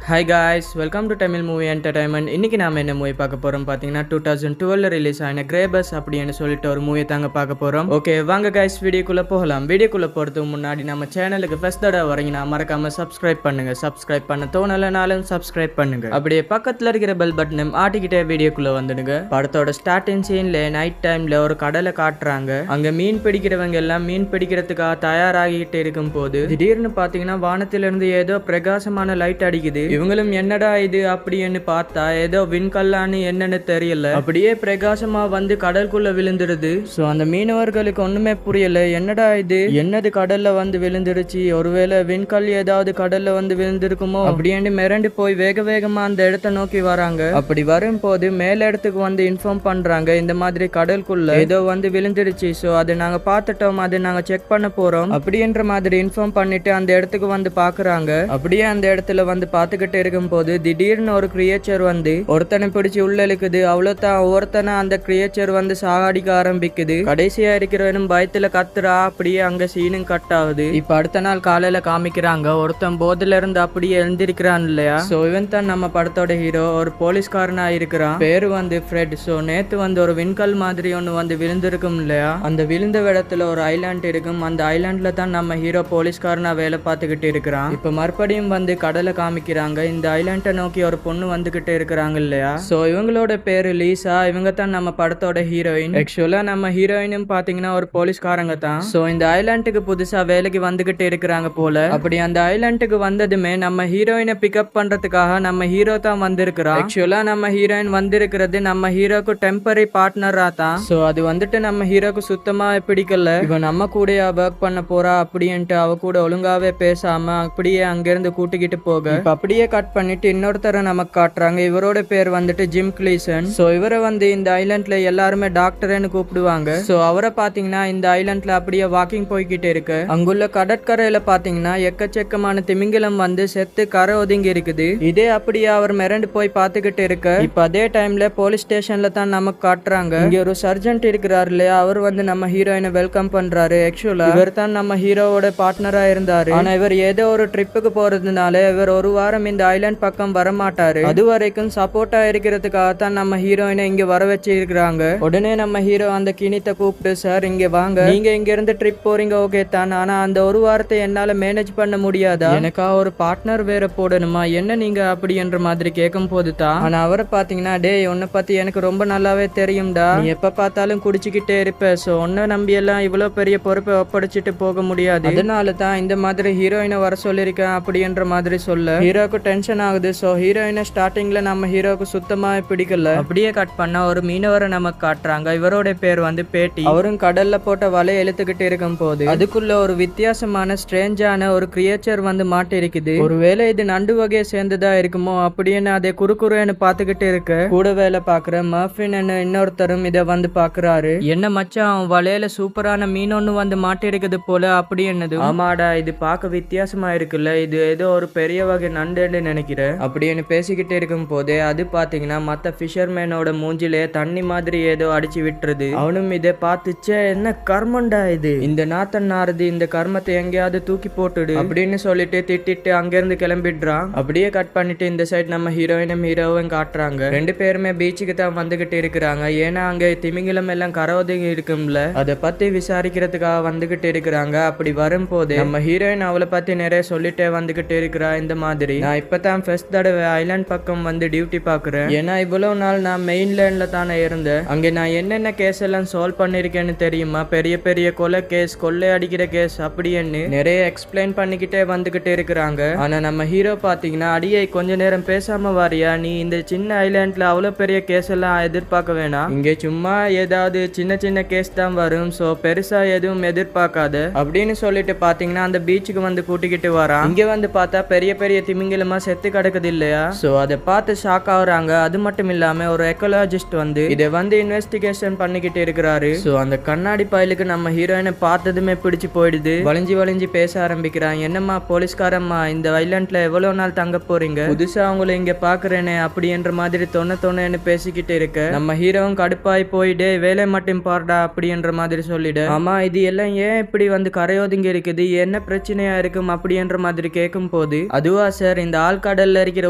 Hi guys, welcome to Tamil Movie Entertainment. இன்னைக்கு நாம என்ன மூவி பார்க்க போறோம் பாத்தீங்கன்னா 2012 ரிலீஸ் ஆன கிரே பஸ் அப்படின்னு சொல்லிட்டு ஒரு மூவி தாங்க பார்க்க போறோம். ஓகே வாங்க guys வீடியோக்குள்ள போகலாம். வீடியோக்குள்ள போறதுக்கு முன்னாடி நம்ம சேனலுக்கு ஃபர்ஸ்ட் தடவை வரீங்கன்னா மறக்காம சப்ஸ்கிரைப் பண்ணுங்க. சப்ஸ்கிரைப் பண்ண தோணலனாலும் சப்ஸ்கிரைப் பண்ணுங்க. அப்படியே பக்கத்துல இருக்கிற பெல் பட்டனை ஆட்டிக்கிட்டே வீடியோக்குள்ள வந்துடுங்க. படத்தோட ஸ்டார்டிங் சீன்ல நைட் டைம்ல ஒரு கடலை காட்டுறாங்க. அங்க மீன் பிடிக்கிறவங்க எல்லாம் மீன் பிடிக்கிறதுக்காக தயாராகிட்டு இருக்கும் போது திடீர்னு பாத்தீங்கன்னா வானத்திலிருந்து ஏதோ பிரகாசமான லைட் அடிக்குது. இவங்களும் என்னடா இது அப்படின்னு பார்த்தா ஏதோ விண்கல்லான்னு என்னன்னு தெரியல, அப்படியே பிரகாசமா வந்து கடலுக்குள்ள விழுந்துடுது. சோ அந்த மீனவர்களுக்கு ஒண்ணுமே புரியல, என்னடா இது, என்னது கடல்ல வந்து விழுந்துருச்சு, ஒருவேளை விண்கல் ஏதாவது கடல்ல வந்து விழுந்திருக்குமோ அப்படின்னு மிரண்டு போய் வேக வேகமா அந்த இடத்தை நோக்கி வராங்க. அப்படி வரும் போது மேல இடத்துக்கு வந்து இன்ஃபார்ம் பண்றாங்க, இந்த மாதிரி கடலுக்குள்ள ஏதோ வந்து விழுந்துருச்சு, சோ அதை நாங்க பார்த்துட்டோம், அதை நாங்க செக் பண்ண போறோம் அப்படின்ற மாதிரி இன்ஃபார்ம் பண்ணிட்டு அந்த இடத்துக்கு வந்து பாக்குறாங்க. அப்படியே அந்த இடத்துல வந்து பாத்துக்கிட்டு இருக்கும் போது திடீர்னு ஒரு கிரியேச்சர் வந்து ஒருத்தனை பிடிச்சு உள்ள இழுக்குது. அவ்வளவுதான், ஒருத்தனை அந்த கிரியேச்சர் வந்து சாகடிக்க ஆரம்பிக்குது. கடைசியா இருக்கிறவனும் பயத்துல கத்துறா. அப்படியே அங்க சீனும் கட் ஆகுது. இப்ப அடுத்த நாள் காலையில காமிக்கிறாங்க, ஒருத்தன் போதுல இருந்து அப்படியே எழுந்திருக்கிறான் இல்லையா. சோ இவன் தான் நம்ம படத்தோட ஹீரோ, ஒரு போலீஸ்காரனா இருக்கிறான். பேரு வந்து ஃப்ரெட். சோ நேத்து வந்து ஒரு விண்கல் மாதிரி ஒண்ணு வந்து விழுந்திருக்கும் இல்லையா, அந்த விழுந்த இடத்துல ஒரு ஐலாண்ட் இருக்கும். அந்த ஐலாண்ட்ல தான் நம்ம ஹீரோ போலீஸ்காரனா வேலை பார்த்துக்கிட்டு இருக்கிறான். இப்ப மறுபடியும் வந்து கடலை காமிக்கிறாங்க. இந்த ஐலாண்டை நோக்கி ஒரு பொண்ணு வந்துகிட்டு இருக்கிறாங்க இல்லையா. சோ இவங்களோட பேரு லீசா. இவங்க தான் நம்ம படத்தோட ஹீரோயின். ஆக்சுவலா நம்ம ஹீரோயினும் பாத்தீங்கன்னா ஒரு போலீஸ்காரங்க தான். சோ இந்த ஐலாண்டுக்கு புதுசா வேலைக்கு வந்துகிட்டு இருக்கிறாங்க போல. அப்படி அந்த ஐலாண்டுக்கு வந்ததுமே நம்ம ஹீரோயினை பிக்கப் பண்றதுக்காக நம்ம ஹீரோ தான் வந்திருக்கிறோம். ஆக்சுவலா நம்ம ஹீரோயின் வந்திருக்கிறது நம்ம ஹீரோக்கு டெம்பரரி பார்ட்னரா தான். சோ அது வந்துட்டு நம்ம ஹீரோக்கு சுத்தமா பிடிக்கல. இவன் நம்ம கூட ஒர்க் பண்ண போறா அப்படின்ட்டு அவ கூட ஒழுங்காவே பேசாம அப்படியே அங்கிருந்து கூட்டிக்கிட்டு போக அப்படியே கட் பண்ணிட்டு இன்னொருத்தர நமக்கு காட்டுறாங்க. இவரோட பேர் வந்துட்டு ஜிம் கிளீசன். சோ இவரை வந்து இந்த ஐலாண்ட்ல எல்லாருமே டாக்டர்னு கூப்பிடுவாங்க. சோ அவரை பாத்தீங்கன்னா இந்த ஐலாண்ட்ல அப்படியே வாக்கிங் போய்கிட்டு இருக்கு. அங்குள்ள கடற்கரையில பாத்தீங்கன்னா எக்கச்சக்கமான திமிங்கலம் வந்து செத்து கரை ஒதுங்கி இருக்குது. இதே அப்படியே அவர் மிரண்டு போய் பாத்துக்கிட்டு இருக்க. இப்ப அதே டைம்ல போலீஸ் ஸ்டேஷன்ல தான் நமக்கு காட்டுறாங்க. இங்க ஒரு சர்ஜென்ட் இருக்கிறாரு இல்லையா, அவர் வந்து நம்ம ஹீரோயினை வெல்கம் பண்றாரு. ஆக்சுவலா இவர் தான் நம்ம ஹீரோவோட பார்ட்னரா இருந்தாரு. ஆனா இவர் ஏதோ ஒரு ட்ரிப்புக்கு போறதுனால இவர் ஒரு வாரம் இந்த ஐலாண்ட் பக்கம் வரமாட்டாரு. அது வரைக்கும் சப்போர்ட்டா இருக்கிறதுக்காக தான் நம்ம ஹீரோயினை இங்க வர வச்சு இருக்கிறாங்க. உடனே நம்ம ஹீரோ அந்த கிணித்தை கூப்பிட்டு, சார் இங்க வாங்க, நீங்க இங்க இருந்து ட்ரிப் போறீங்க ஓகே தான், ஆனா அந்த ஒரு வாரத்தை என்னால மேனேஜ் பண்ண முடியாதா, எனக்கா ஒரு பார்ட்னர் வேற போடணுமா, என்ன நீங்க அப்படி என்ற மாதிரி கேட்கும் போது தான். ஆனா அவரை பாத்தீங்கன்னா, டேய் உன்னை பத்தி எனக்கு ரொம்ப நல்லாவே தெரியும்டா, நீ எப்ப பார்த்தாலும் குடிச்சுக்கிட்டே இருப்ப, சோ உன்னை நம்பி எல்லாம் இவ்வளவு பெரிய பொறுப்பை ஒப்படைச்சிட்டு போக முடியாது, அதனால தான் இந்த மாதிரி ஹீரோயினை வர சொல்லிருக்கேன் அப்படின்ற மாதிரி சொல்ல ஹீரோக்கு டென்ஷன் ஆகுது. சோ ஹீரோயினை ஸ்டார்டிங்ல நம்ம ஹீரோக்கு சுத்தமா பிடிக்கல. அப்படியே கட் பண்ணா ஒரு மீனவரை நமக்கு காட்டுறாங்க. இவரோட பேர் வந்து பேட்டி. அவரும் கடல்ல போட்ட வலையை இழுத்துக்கிட்டு இருக்கும் போது அதுக்குள்ள ஒரு வித்தியாசமான ஸ்ட்ரேஞ்சான ஒரு கிரியேச்சர் வந்து மாட்டி இருக்குது. ஒருவேளை இது நண்டு வகையை சேர்ந்ததா இருக்குமோ அப்படின்னு அதை குறுக்குறுன்னு பாத்துக்கிட்டு இருக்க கூட வேலை பாக்குற மர்ஃபின் இன்னொருத்தரும் இதை வந்து பாக்குறாரு. என்ன மச்சான், அவன் வலையில சூப்பரான மீன் ஒண்ணு வந்து மாட்டி இருக்குது போல அப்படி என்னது. ஆமாடா, இது பார்க்க வித்தியாசமா இருக்குல்ல, இது ஏதோ ஒரு பெரிய வகை நண்டுன்னு நினைக்கிறேன் அப்படின்னு பேசிக்கிட்டு இருக்கும் போதே அது பாத்தீங்கன்னா மத்த ஃபிஷர்மேனோட மூஞ்சிலே தண்ணி மாதிரி ஏதோ அடிச்சு விட்டுருது. அவனும் இதை பார்த்துச்சே, என்ன கர்மண்டா இது, இந்த நாத்தன் நாருது, இந்த கர்மத்தை எங்கேயாவது தூக்கி போட்டுடு அப்படின்னு சொல்லிட்டு திட்டிட்டு அங்கிருந்து கிளம்பிடுறான். அப்படியே கட் பண்ணிட்டு இந்த சைட் நம்ம ஹீரோயினும் ஹீரோவும் காட்டுறாங்க. ரெண்டு பேருமே பீச்சுக்கு தான் வந்துகிட்டு இருக்கிறாங்க. ஏன்னா அங்க திமிங்கலம் எல்லாம் கரை ஒதுங்கி இருக்கும்ல, அதை பத்தி விசாரிக்கிறதுக்காக வந்துகிட்டு இருக்கிறாங்க. அப்படி வரும் போது நம்ம ஹீரோயின் அவளை பத்தி நிறைய சொல்லிட்டே வந்துகிட்டு இருக்கிறா. இந்த மாதிரி நான் இப்பதான் ஃபர்ஸ்ட் தடவை ஐலாண்ட் பக்கம் வந்து டியூட்டி பாக்குறேன். ஏன்னா இவ்வளவு நாள் நான் மெயின்லேண்ட்ல தானே இருந்தேன். அங்க நான் என்னென்ன கேஸ் எல்லாம் சால்வ் பண்ணிருக்கேன்னு தெரியுமா, பெரிய பெரிய கொலை கேஸ், கொள்ளை அடிக்கிற கேஸ் அப்படின்னு நிறைய எக்ஸ்பிளைன் பண்ணிக்கிட்டே வந்துகிட்டு இருக்கிறாங்க. ஆனா நம்ம ஹீரோ பாத்தீங்கன்னா, அடியை கொஞ்ச நேரம் பேசாம வாரியா, நீ இந்த சின்ன ஐலாண்ட்ல அவ்வளவு பெரிய கேஸ் எல்லாம் எதிர்பார்க்க வேணாம், இங்க சும்மா ஏதாவது சின்ன சின்ன கேஸ் தான் வரும், சோ பெருசா எதுவும் எதிர்பார்க்காது அப்படின்னு சொல்லிட்டு பாத்தீங்கன்னா அந்த பீச்சுக்கு வந்து கூட்டிக்கிட்டு வரான். இங்க வந்து பார்த்தா பெரிய பெரிய திமிங்கலமா செத்து கிடக்குது இல்லையா. சோ அதை பார்த்து ஷாக் ஆகுறாங்க. அது மட்டும் இல்லாம ஒரு எக்கோலாஜிஸ்ட் வந்து இதை வந்து இன்வெஸ்டிகேஷன் பண்ணிக்கிட்டு இருக்கிறாரு. சோ அந்த கண்ணாடி பயலுக்கு நம்ம ஹீரோயினை பார்த்ததுமே பிடிச்சு போயிடுது. வளைஞ்சி வளைஞ்சி பேச ஆரம்பிக்கிறான். என்னம்மா போலீஸ்காரம்மா, இந்த ஐலாண்ட்ல எவ்வளவு நாள் தங்க போறீங்க, புதுசா அவங்களை இங்க பாக்குறேனே அப்படின்ற மாதிரி தொண்ணு பேசிக்கிட்டு இருக்க நம்ம ஹீரோவும் கடுப்பாய் போயிட்டு வேலை மட்டும் பாருடா அப்படின்ற மாதிரி சொல்லிடு. ஆமா இது எல்லாம் ஏன் இப்படி வந்து கரையோதுங்க இருக்குது, என்ன பிரச்சனையா இருக்கும் அப்படின்ற மாதிரி கேட்கும் போது, அதுவா சார் இந்த அந்த ஆழ்கடல்ல இருக்கிற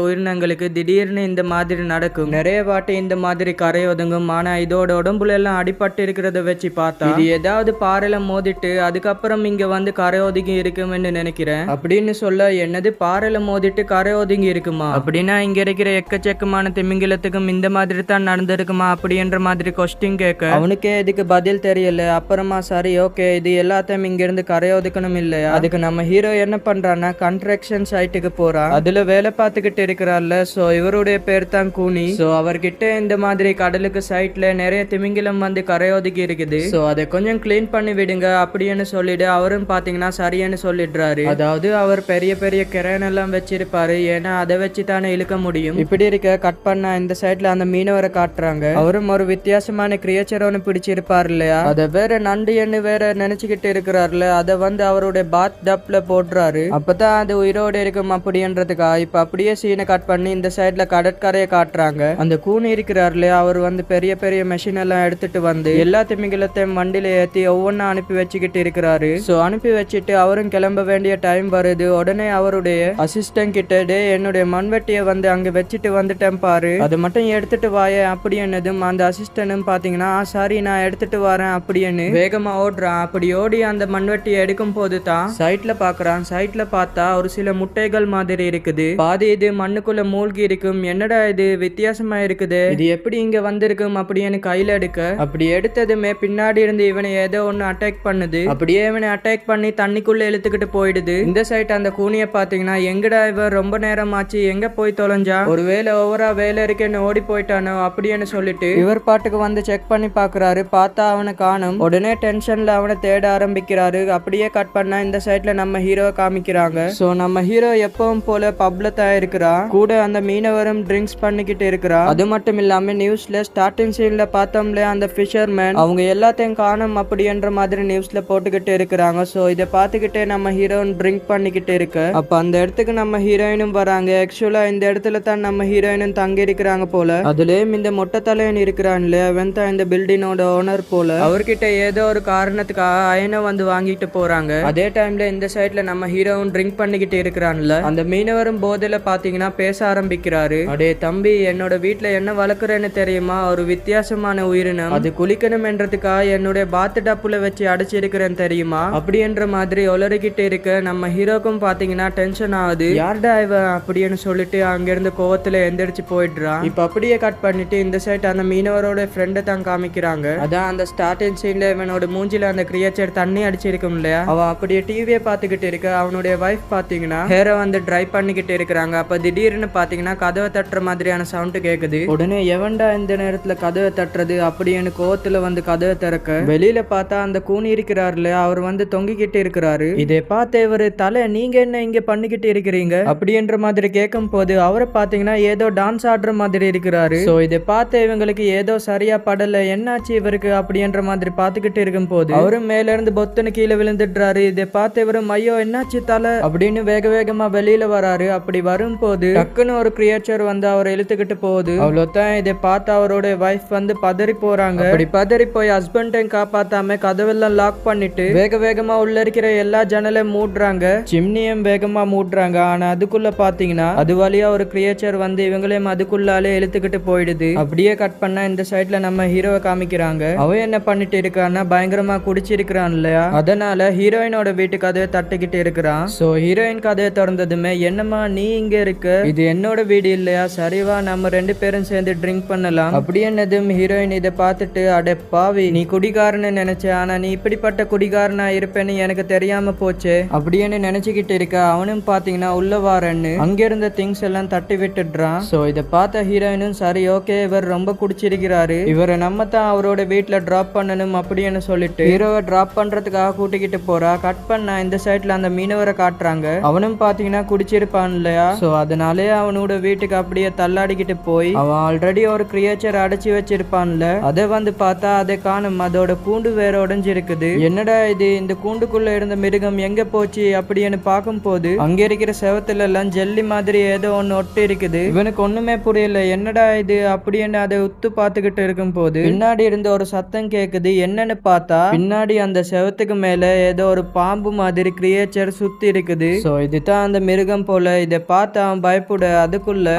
உயிரினங்களுக்கு திடீர்னு இந்த மாதிரி நடக்கும். நிறைய வாட்டி இந்த மாதிரி கரை ஒதுங்கும். ஆனா இதோட உடம்புல எல்லாம் அடிபட்டு இருக்கிறத வச்சு பார்த்தா இது ஏதாவது பாறையில மோதிட்டு அதுக்கப்புறம் இங்க வந்து கரை ஒதுங்கி இருக்கும்னு நினைக்கிறேன் அப்படின்னு சொல்ல, என்னது பாறையில மோதிட்டு கரை ஒதுங்கி இருக்குமா? அப்படின்னா இங்க இருக்கிற எக்கச்சக்கமான திமிங்கிலத்துக்கும் இந்த மாதிரி தான் நடந்திருக்குமா அப்படின்ற மாதிரி கொஸ்டின் கேட்க அவனுக்கே இதுக்கு பதில் தெரியல. அப்புறமா சரி ஓகே, இது எல்லாத்தையும் இங்க இருந்து கரை ஒதுக்கணும் இல்லையா? அதுக்கு நம்ம ஹீரோ என்ன பண்றான்னா கன்ஸ்ட்ரக்ஷன் சைட்டுக்கு போறான். அதுல வேலை பார்த்துக்கிட்டு இருக்கிறார்ல, சோ இவருடைய பேர் தான் கூனி. சோ அவர்கிட்ட இந்த மாதிரி கடலுக்கு சைட்ல நிறைய திமிங்கிலம் வந்து கரை ஒதுக்கி இருக்குது. சோ அதை கொஞ்சம் கிளீன் பண்ணி விடுங்க அப்படின்னு சொல்லிட்டு அவரும் பாத்தீங்கன்னா சரின்னு சொல்லிடுறாரு. அதாவது அவர் பெரிய பெரிய கிரேன் எல்லாம் வச்சிருப்பாரு, ஏன்னா அதை வச்சு தானே இழுக்க முடியும். இப்படி இருக்க கட் பண்ணா இந்த சைட்ல அந்த மீனவரை காட்டுறாங்க. அவரும் ஒரு வித்தியாசமான கிரியேச்சர் ஒன்று பிடிச்சிருப்பாரு இல்லையா, அதை வேற நண்டு வேற நினைச்சுக்கிட்டு இருக்கிறாருல, அதை வந்து அவருடைய பாத் டப்ல போடுறாரு. அப்பதான் அது உயிரோடு இருக்கும் அப்படின்றதுக்கா. இப்ப அப்படியே சீனை கட் பண்ணி இந்த சைட்ல கடற்கரையை காட்டுறாங்க. அந்த கூனி இருக்கிறாருல, அவர் வந்து பெரிய பெரிய மெஷின் எல்லாம் எடுத்துட்டு வந்து எல்லா திமிங்கலத்தையும் வண்டியில ஏத்தி ஒவ்வொன்னா அனுப்பி வச்சுக்கிட்டு இருக்கிறாரு. சோ அனுப்பி வச்சுட்டு அவரும் கிளம்ப வேண்டிய டைம் வருது. உடனே அவருடைய அசிஸ்டன்ட் கிட்ட டே என்னுடைய மண்வெட்டியை வந்து அங்க வச்சுட்டு வந்துட்டேன் பாரு, அதை மட்டும் எடுத்துட்டு வாய அப்படி என்னதும் அந்த அசிஸ்டன்டும் பாத்தீங்கன்னா சாரி நான் எடுத்துட்டு வரேன் அப்படின்னு வேகமா ஓடுறான். அப்படி ஓடி அந்த மண்வெட்டியை எடுக்கும் போது தான் சைட்ல பாக்குறான். சைட்ல பார்த்தா ஒரு சில முட்டைகள் மாதிரி இருக்குது. பாதி இது மண்ணுக்குள்ள மூழ்கி இருக்கும். என்னடா இது வித்தியாசமா இருக்குது, இது எப்படி இங்க வந்திருக்கும் அப்படின்னு கையில எடுக்க, அப்படி எடுத்ததுமே பின்னாடி இருந்து இவனை ஏதோ ஒண்ணு அட்டாக் பண்ணுது. அப்படியே இவனை அட்டாக் பண்ணி தண்ணிக்குள்ள இழுத்துக்கிட்டு போயிடுது. இந்த சைட் அந்த கூனிய பாத்தீங்கன்னா எங்கடா இவன் ரொம்ப நேரம் ஆச்சு, எங்க போய் தொலைஞ்சா, ஒருவேளை ஓவரா வேலை இருக்கேன்னு ஓடி போயிட்டானோ அப்படின்னு சொல்லிட்டு இவர் பாட்டுக்கு வந்து செக் பண்ணி பாக்குறாரு. பார்த்தா அவனை காணும். உடனே டென்ஷன்ல அவனை தேட ஆரம்பிக்கிறாரு. அப்படியே கட் பண்ணா இந்த சைட்ல நம்ம ஹீரோ காமிக்கிறாங்க. சோ நம்ம ஹீரோ எப்பவும் போல பப்ல தான் இருக்கிறா. கூட அந்த மீனவரும் ட்ரிங்க்ஸ் பண்ணிக்கிட்டு இருக்கிறா. அது மட்டும் இல்லாம நியூஸ்ல ஸ்டார்டிங் சீன்ல பார்த்தோம்ல அந்த ஃபிஷர்மேன் அவங்க எல்லாத்தையும் காணும் அப்படின்ற மாதிரி நியூஸ்ல போட்டுக்கிட்டு இருக்கிறாங்க. சோ இதை பார்த்துக்கிட்டே நம்ம ஹீரோயின் ட்ரிங்க் பண்ணிக்கிட்டு இருக்கு. அப்ப அந்த இடத்துக்கு நம்ம ஹீரோயினும் வராங்க. ஆக்சுவலா இந்த இடத்துல தான் நம்ம ஹீரோயினும் தங்கி இருக்கிறாங்க போல. அதுலயும் இந்த மொட்டை தலையன் இருக்கிறான்ல, அவன் தான் இந்த பில்டிங்கோட ஓனர் போல. அவர்கிட்ட ஏதோ ஒரு காரணத்துக்காக அயனை வந்து வாங்கிட்டு போறாங்க. அதே டைம்ல இந்த சைட்ல நம்ம ஹீரோவும் ட்ரிங்க் பண்ணிக்கிட்டு இருக்கிறான்ல, அந்த மீனவரும் போதையில பாத்தீங்கன்னா பேச ஆரம்பிக்கிறாரு. அடே தம்பி, என்னோட வீட்டுல என்ன வளர்க்குறேன்னு தெரியுமா, ஒரு வித்தியாசமான உயிரினம், அது குளிக்கணும் என்றதுக்காக என்னுடைய பாத்து டப்புல வச்சு அடைச்சிருக்கிறேன் தெரியுமா அப்படின்ற மாதிரி ஒளறிக்கிட்டு இருக்க நம்ம ஹீரோக்கும் பாத்தீங்கன்னா டென்ஷன் ஆகுது. யார்டா இவன் அப்படின்னு சொல்லிட்டு அங்கிருந்து கோவத்துல எந்திரிச்சு போயிடுறான். இப்ப அப்படியே கட் பண்ணிட்டு இந்த சைட் அந்த மீனவரோட ஃப்ரெண்டை தான் காமிக்கிறாங்க. அதான் அந்த ஸ்டார்டிங் சீன்ல இவனோட மூஞ்சில அந்த கிரியேச்சர் தண்ணி அடிச்சிருக்கும் இல்லையா, அவன் அப்படியே டிவியை பாத்துக்கிட்டு இருக்க. அவனுடைய வைஃப் பாத்தீங்கன்னா ஹேரை வந்து ட்ரை பண்ணிக்கிட்டு இருக்கிறாங்க. அப்ப திடீர்னு பாத்தீங்கன்னா கதவை தட்டுற மாதிரியான சவுண்ட் கேக்குது. உடனே எவன்டா இந்த நேரத்துல கதவை தட்டுறது அப்படின்னு கோவத்துல வந்து கதவை திறக்க வெளியில பார்த்தா அந்த கூனி இருக்கிறாரு இல்லையா, அவர் வந்து தொங்கிக்கிட்டு இருக்கிறாரு. இதை பார்த்து இவரு தலை நீங்க என்ன இங்க பண்ணிக்கிட்டு இருக்கிறீங்க அப்படின்ற மாதிரி கேட்கும் போது அவரை பாத்தீங்கன்னா ஏதோ டான்ஸ் ஆடுற மாதிரி இருக்கிறாரு. சோ இதை பார்த்து இவங்களுக்கு ஏதோ சரியா படல, என்னாச்சு இவருக்கு அப்படின்ற மாதிரி பாத்துக்கிட்டு இருக்கும் போது அவரும் மேல இருந்து பொத்துன்னு கீழே விழுந்துடுறாரு. இதை பார்த்து இவரும் ஐயோ என்னாச்சு தலை அப்படின்னு வேக வேகமா வெளியில வராரு. அப்படி வரும் போது டக்குன்னு ஒரு கிரியேச்சர் வந்து அவரை இழுத்துக்கிட்டு போகுது. அவ்வளவுதான். இதை பார்த்து அவரோட வைஃப் வந்து பதறி போறாங்க. அப்படி பதறி போய் ஹஸ்பண்டையும் காப்பாத்தாம கதவெல்லாம் லாக் பண்ணிட்டு வேக வேகமா உள்ள இருக்கிற எல்லா ஜன்னலையும் மூடுறாங்க, சிம்னியும் வேகமா மூடுறாங்க. ஆனா அதுக்குள்ள பாத்தீங்கன்னா அது வழியா ஒரு கிரியேச்சர் வந்து இவங்களையும் அதுக்குள்ளாலே இழுத்துக்கிட்டு போயிடுது. அப்படியே கட் பண்ணா இந்த சைட்ல நம்ம ஹீரோவை காமிக்கிறாங்க. அவன் என்ன பண்ணிட்டு இருக்கான்னா பயங்கரமா குடிச்சிருக்கிறான் இல்லையா, அதனால ஹீரோயினோட வீட்டு கதையை தட்டிக்கிட்டு இருக்கிறான். சோ ஹீரோயின் கதையை திறந்ததுமே என்னமா நீ இங்க இருக்க, இது என்னோட வீடு இல்லையா, சரிவா நம்ம ரெண்டு பேரும் சேர்ந்து ட்ரிங்க் பண்ணலாம் அப்படி என்னதும் ஹீரோயின் இதை பார்த்துட்டு அடே பாவி நீ குடிகாரன்னு நினைச்ச, ஆனா நீ இப்படிப்பட்ட குடிகாரனா இருப்பேன்னு எனக்கு தெரியாம போச்சு அப்படின்னு நினைச்சுக்கிட்டு இருக்க. அவனும் பாத்தீங்கன்னா உள்ள வாரன்னு அங்க இருந்த திங்ஸ் எல்லாம் தட்டி விட்டுடுறான். சோ இதை பார்த்த ஹீரோயினும் சரி ஓகே இவர் ரொம்ப குடிச்சிருக்கிறாரு, இவரை நம்ம தான் அவரோட வீட்டுல டிராப் பண்ணணும் அப்படின்னு சொல்லிட்டு ஹீரோவை டிராப் பண்றதுக்காக கூட்டிக்கிட்டு போறா. கட் பண்ண இந்த சைட்ல அந்த மீனவரை காட்டுறாங்க. அவனும் பாத்தீங்கன்னா குடிச்சிருப்பான் இல்லையா, சோ அதனாலே அவனோட வீட்டுக்கு அப்படியே தள்ளாடிக்கிட்டு போய் அவன் ஆல்ரெடி ஒரு கிரியேச்சர் அடைச்சி வச்சிருப்பான்ல, அதை வந்து பார்த்தா அதை காணும். அதோட கூண்டு வேற உடைஞ்சிருக்குது. என்னடா இது, இந்த கூண்டுக்குள்ள இருந்த மிருகம் எங்க போச்சு அப்படின்னு பார்க்கும் போது அங்க இருக்கிற செவத்துல எல்லாம் ஜெல்லி மாதிரி ஏதோ ஒன்னு ஒட்டி இருக்குது. இவனுக்கு ஒண்ணுமே புரியல, என்னடா இது அப்படின்னு அதை உத்து பார்த்துக்கிட்டு இருக்கும் போது பின்னாடி இருந்து ஒரு சத்தம் கேக்குது. என்னன்னு பார்த்தா பின்னாடி அந்த செவத்துக்கு மேல ஏதோ ஒரு பாம்பு மாதிரி கிரியேச்சர் சுத்தி இருக்குது. சோ இதுதான் அந்த மிருகம் போல. இதை பார்த்து அவன் பயப்பட அதுக்குள்ள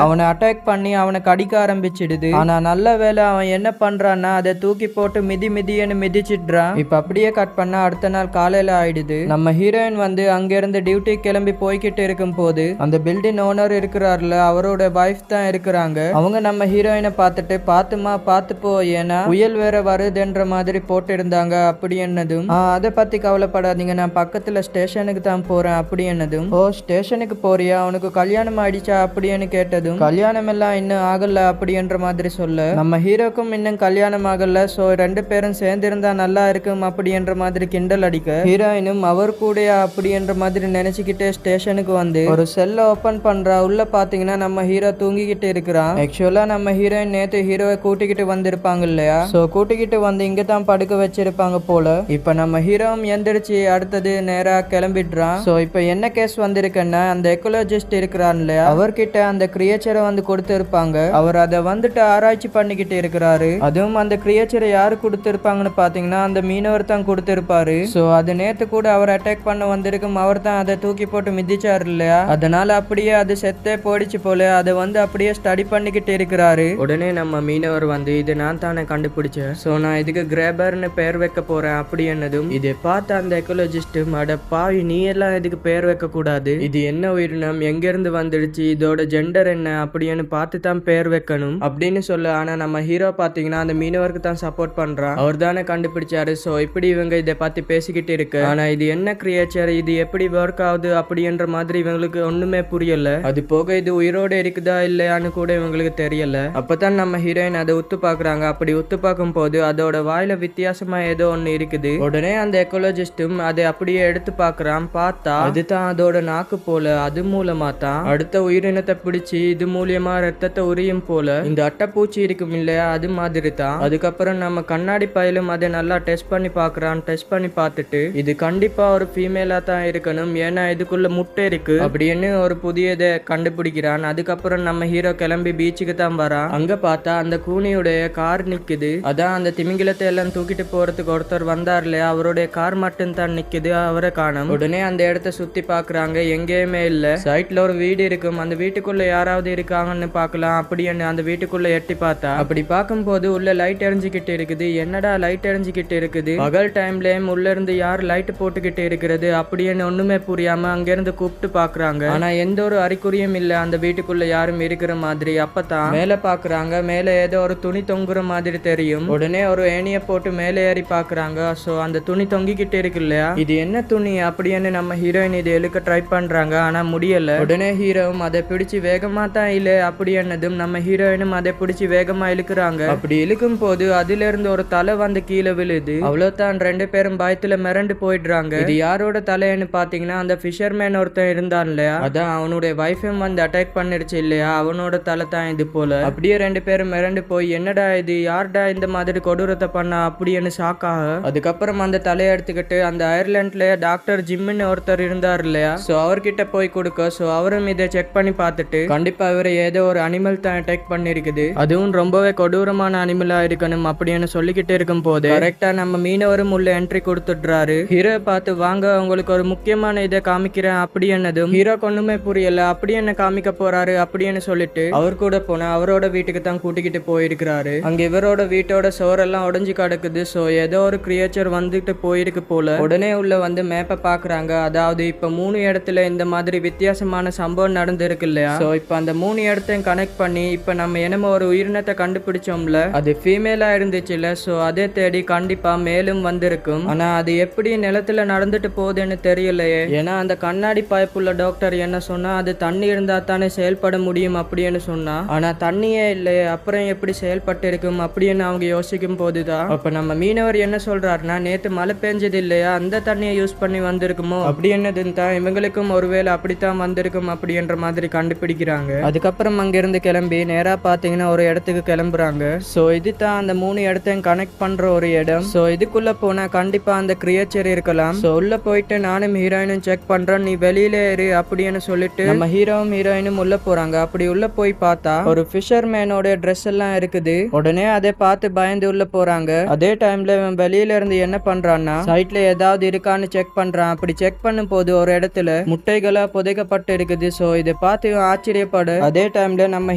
அவனை அட்டாக் பண்ணி அவனை கடிக்க ஆரம்பிச்சிடுது. ஆனா நல்ல வேளை அவன் என்ன பண்றான்னா அதை தூக்கி போட்டு மிதின்னு மிதிச்சிடுறான். இப்ப அப்படியே கட் பண்ணா அடுத்த நாள் காலையில ஆயிடுது. நம்ம ஹீரோயின் வந்து அங்க இருந்து டியூட்டி கிளம்பி போய்கிட்டு இருக்கும் போது அந்த பில்டிங் ஓனர் இருக்கிறார்ல அவரோட வைஃப் தான் இருக்கிறாங்க. அவங்க நம்ம ஹீரோயினை பார்த்துட்டு பாத்துமா பார்த்து போ ஏன்னா புயல் வேற வருதுன்ற மாதிரி போட்டு இருந்தாங்க அப்படி என்னதும் அதை பத்தி கவலைப்படாதீங்க நான் பக்கத்துல ஸ்டேஷனுக்கு தான் போறேன் அப்படி என்னதும் ஓ ஸ்டேஷனுக்கு போறியா உனக்கு கல்யாணம் ஆயிடுச்சா அப்படின்னு கேட்டதும் கல்யாணம் எல்லாம் இன்னும் ஆகல அப்படின்ற மாதிரி சொல்ல நம்ம ஹீரோக்கும் இன்னும் கல்யாணம் ஆகல சோ ரெண்டு பேரும் சேர்ந்திருந்தா நல்லா இருக்கும் அப்படின்ற மாதிரி கிண்டல் அடிக்க ஹீரோயினும் அவர் கூடயா அப்படின்ற மாதிரி நினைச்சுக்கிட்டே ஸ்டேஷனுக்கு வந்து ஒரு செல்ல ஓபன் பண்றா. உள்ள பாத்தீங்கன்னா நம்ம ஹீரோ தூங்கிக்கிட்டு இருக்கிறான். ஆக்சுவலா நம்ம ஹீரோயின் நேத்து ஹீரோவை கூட்டிக்கிட்டு வந்திருப்பாங்க இல்லையா சோ கூட்டிக்கிட்டு வந்து இங்க தான் படுக்க வச்சிருப்பாங்க போல. இப்ப நம்ம ஹீரோவும் எந்திரிச்சு அடுத்தது நேரா கிளம்பிடுறான். சோ இப்ப என்ன கேஸ் வந்திருக்குன்னா அந்த எக்கோலஜிஸ்ட் இருக்கிறான் இல்லையா அவர்கிட்ட அந்த கிரியேச்சரை வந்து கொடுத்து இருப்பாங்க. அவர் அதை வந்துட்டு ஆராய்ச்சி பண்ணிக்கிட்டு இருக்கிறாரு. அதுவும் அந்த கிரியேச்சரை யாரு கொடுத்திருப்பாங்கன்னு பாத்தீங்கன்னா அந்த மீனவர் தான் கொடுத்திருப்பாரு. சோ அது நேத்து கூட அவர் அட்டாக் பண்ண வந்திருக்கும். அவர் தான் அதை தூக்கி போட்டு மிதிச்சாரு இல்லையா அதனால அப்படியே அது செத்தே போயிடுச்சு போல. அதை வந்து அப்படியே ஸ்டடி பண்ணிக்கிட்டு இருக்கிறாரு. உடனே நம்ம மீனவர் வந்து இது நான் தானே கண்டுபிடிச்சேன் சோ நான் இதுக்கு கிரேபர்னு பேர் வைக்க போறேன் அப்படி என்னதும் இதை பார்த்த அந்த எக்கோலஜிஸ்ட் அட பாவி நீ எல்லாம் இதுக்கு பேர் வைக்க கூடாது இது என்ன உயிரினம் எங்க இருந்து வந்துடுச்சு இதோட ஜெண்டர் என்ன அப்படின்னு பார்த்து தான் பேர் வைக்கணும் அப்படின்னு சொல்ல. ஆனா நம்ம ஹீரோ பாத்தீங்கன்னா அந்த மீனவருக்கு தான் சப்போர்ட் பண்றான். அவர் தானே கண்டுபிடிச்சாரு. சோ இப்படி இவங்க இதை பார்த்து பேசிக்கிட்டு இருக்கு. ஆனா இது என்ன கிரியேச்சர் இது எப்படி ஒர்க் ஆகுது அப்படின்ற மாதிரி இவங்களுக்கு ஒண்ணுமே புரியல. அது போக இது உயிரோட இருக்குதா இல்லையான்னு கூட இவங்களுக்கு தெரியல. அப்பதான் நம்ம ஹீரோயின் அதை உத்து பாக்குறாங்க. அப்படி உத்து பார்க்கும் போது அதோட வாயில வித்தியாசமா ஏதோ ஒண்ணு இருக்குது. உடனே அந்த எக்கோலஜிஸ்டும் அதை அப்படியே எடுத்து பாக்குறான். பார்த்தா அதுதான் அதோட நாக்கு போல. அது மூலமா தான் அடுத்த உயிரினத்தை பிடிச்சி இது மூலியமா ரத்தத்தை உரியும் போல. இந்த அட்டைப்பூச்சி இருக்கும் இல்லையா அது மாதிரி தான். அதுக்கப்புறம் நம்ம கண்ணாடி பையிலும் அதை நல்லா டெஸ்ட் பண்ணி பாக்குறான். டெஸ்ட் பண்ணி பார்த்துட்டு இது கண்டிப்பா ஒரு ஃபீமேலா தான் இருக்கணும் ஏன்னா இதுக்குள்ள முட்டை இருக்கு அப்படின்னு ஒரு புதியதை கண்டுபிடிக்கிறான். அதுக்கப்புறம் நம்ம ஹீரோ கிளம்பி பீச்சுக்கு தான் வரான். அங்க பார்த்தா அந்த கூனியுடைய கார் நிக்குது. அதான் அந்த திமிங்கிலத்தை எல்லாம் தூக்கிட்டு போறதுக்கு ஒருத்தர் வந்தார் இல்லையா அவருடைய கார் மட்டும் தான் நிக்குது. அவரை காணும். உடனே அந்த இடத்த சுத்தி பாக்குறாங்க. எங்கேயுமே இல்ல. சைட்ல ஒரு வீடு இருக்கும். அந்த வீட்டுக்குள்ள யாராவது இருக்காங்கன்னு பாக்கலாம் அப்படின்னு அந்த வீட்டுக்குள்ள எட்டி பார்த்தா அப்படி பார்க்கும் போது உள்ள லைட் எரிஞ்சுக்கிட்டு இருக்குது. என்னடா லைட் எரிஞ்சுக்கிட்டு இருக்குது பகல் டைம்லயும் உள்ள இருந்து யார் லைட் போட்டுக்கிட்டு இருக்கிறது அப்படின்னு ஒண்ணுமே புரியாம அங்க இருந்து கூப்பிட்டு பாக்குறாங்க. ஆனா எந்த ஒரு அறிகுறியும் இல்ல அந்த வீட்டுக்குள்ள யாரும் இருக்கிற மாதிரி. அப்பதான் மேல பாக்குறாங்க. மேல ஏதோ ஒரு துணி தொங்குற மாதிரி தெரியும். உடனே ஒரு ஏணிய போட்டு மேலே ஏறி பாக்குறாங்க. சோ அந்த துணி தொங்கிக்கிட்டு இருக்கு இல்லையா இது என்ன துணி அப்படின்னு நம்ம ஹீரோயின் இதை இழுக்க ட்ரை பண்றாங்க. ஆனா முடியல. உடனே ஹீரோவும் அதை பிடிச்சு வேகமா தான் இல்ல அப்படி என்னதும் நம்ம ஹீரோயினும் அதை பிடிச்சு வேகமா இழுக்கிறாங்க. அப்படி இழுக்கும் போது அதுல இருந்து ஒரு தலை வந்து கீழே விழுது. அவ்வளவுதான் ரெண்டு பேரும் பயத்துல மிரண்டு போயிடுறாங்க. இது யாரோட தலைன்னு பாத்தீங்கன்னா அந்த ஃபிஷர்மேன் ஒருத்தன் இருந்தான் இல்லையா அதான் அவனுடைய வைஃபும் வந்து அட்டாக் பண்ணிருச்சு இல்லையா அவனோட தலை தான் இது போல. அப்படியே ரெண்டு பேரும் மிரண்டு போய் என்னடா இது யார்டா இந்த மாதிரி கொடூரத்தை பண்ணா அப்படின்னு ஷாக்காக அதுக்கப்புறம் அந்த தலையை எடுத்துக்கிட்டு அந்த அயர்லாண்ட்ல டாக்டர் ஜிம்னு ஒருத்தர் இருந்தார் இல்லையா சோ அவர்கிட்ட போய் கொடுக்க. சோ அவரும் இதை செக் பண்ணி பார்த்துட்டு கண்டிப்பா இவரை ஏதோ ஒரு அனிமல் தான் அட்டாக் பண்ணிருக்குது அதுவும் ரொம்பவே கொடூரமான அனிமலா இருக்கணும் அப்படின்னு சொல்லிக்கிட்டு இருக்கும் போது கரெக்டா நம்ம மீனவரும் உள்ள என்ட்ரி கொடுத்துடுறாரு. ஹீரோ பார்த்து வாங்க உங்களுக்கு ஒரு முக்கியமான இதை காமிக்கிறேன் அப்படி என்னதும் ஹீரோ ஒண்ணுமே புரியல. அப்படி என்ன காமிக்க போறாரு அப்படின்னு சொல்லிட்டு அவர் கூட போன அவரோட வீட்டுக்கு தான் கூட்டிக்கிட்டு போயிருக்கிறாரு. அங்க இவரோட வீட்டோட சோரெல்லாம் உடைஞ்சு கிடக்குது. சோ ஏதோ ஒரு கிரியேச்சர் வந்துட்டு போயிருக்கு போல. உடனே உள்ள வந்து மேப்பை பாக்குறாங்க. அதாவது இப்ப 3 இடத்துல இந்த மாதிரி வித்தியாசமான சம்பவம் நடந்திருக்கு இல்லையா சோ இப்ப அந்த 3 இடத்தையும் கனெக்ட் பண்ணி இப்ப நம்ம என்னமோ ஒரு உயிரினத்தை கண்டுபிடிச்சோம்ல அது ஃபீமேலா இருந்துச்சுல சோ அதே தேடி கண்டிப்பா மேலும் வந்திருக்கும். ஆனா அது எப்படி நிலத்துல நடந்துட்டு போகுதுன்னு தெரியலையே. ஏன்னா அந்த கண்ணாடி பைப்புள்ள டாக்டர் என்ன சொன்னா அது தண்ணி இருந்தா தானே செயல்பட முடியும் அப்படின்னு சொன்னா. ஆனா தண்ணியே இல்லையே அப்புறம் எப்படி செயல்பட்டு இருக்கும் அப்படின்னு அவங்க யோசிக்கும் போதுதான் அப்ப நம்ம மீனவர் என்ன சொல்றாருன்னா நேத்து மழை பெஞ்சது இல்லையா அந்த தண்ணியை யூஸ் பண்ணி வந்திருக்குமோ அப்படி என்னதுன்னு தான் இவங்களுக்கும் ஒருவேளை அப்படித்தான் வந்திருக்கும் அப்படின்ற மாதிரி கண்டுபிடிக்கிறாங்க. அதுக்கப்புறம் அங்கிருந்து கிளம்பி நேரா பாத்தீங்கன்னா ஒரு இடத்துக்கு கிளம்புறாங்க. சோ இதுதான் அந்த 3 இடத்தையும் கனெக்ட் பண்ற ஒரு இடம். சோ இதுக்குள்ள போனா கண்டிப்பா அந்த கிரியேச்சர் இருக்கலாம். சோ உள்ள போயிட்டு நானும் ஹீரோயினும் செக் பண்றோம் நீ வெளியில ஏறு அப்படின்னு சொல்லிட்டு நம்ம ஹீரோவும் ஹீரோயினும் உள்ள போறாங்க. அப்படி உள்ள போய் பார்த்தா ஒரு ஃபிஷர்மேனோட ட்ரெஸ் எல்லாம் இருக்குது. உடனே அதை பார்த்து பயந்து உள்ள போறாங்க. அதே டைம்ல இவன் வெளியில இருந்து என்ன பண்றான்னா சைட்ல ஏதாவது இருக்கான்னு செக் பண்றான். அப்படி செக் பண்ணும் போது ஒரு இடத்துல முட்டைகளா புதைக்கப்பட்ட போட்டு இருக்குது. சோ இதை பார்த்து ஆச்சரியப்பட அதே டைம்ல நம்ம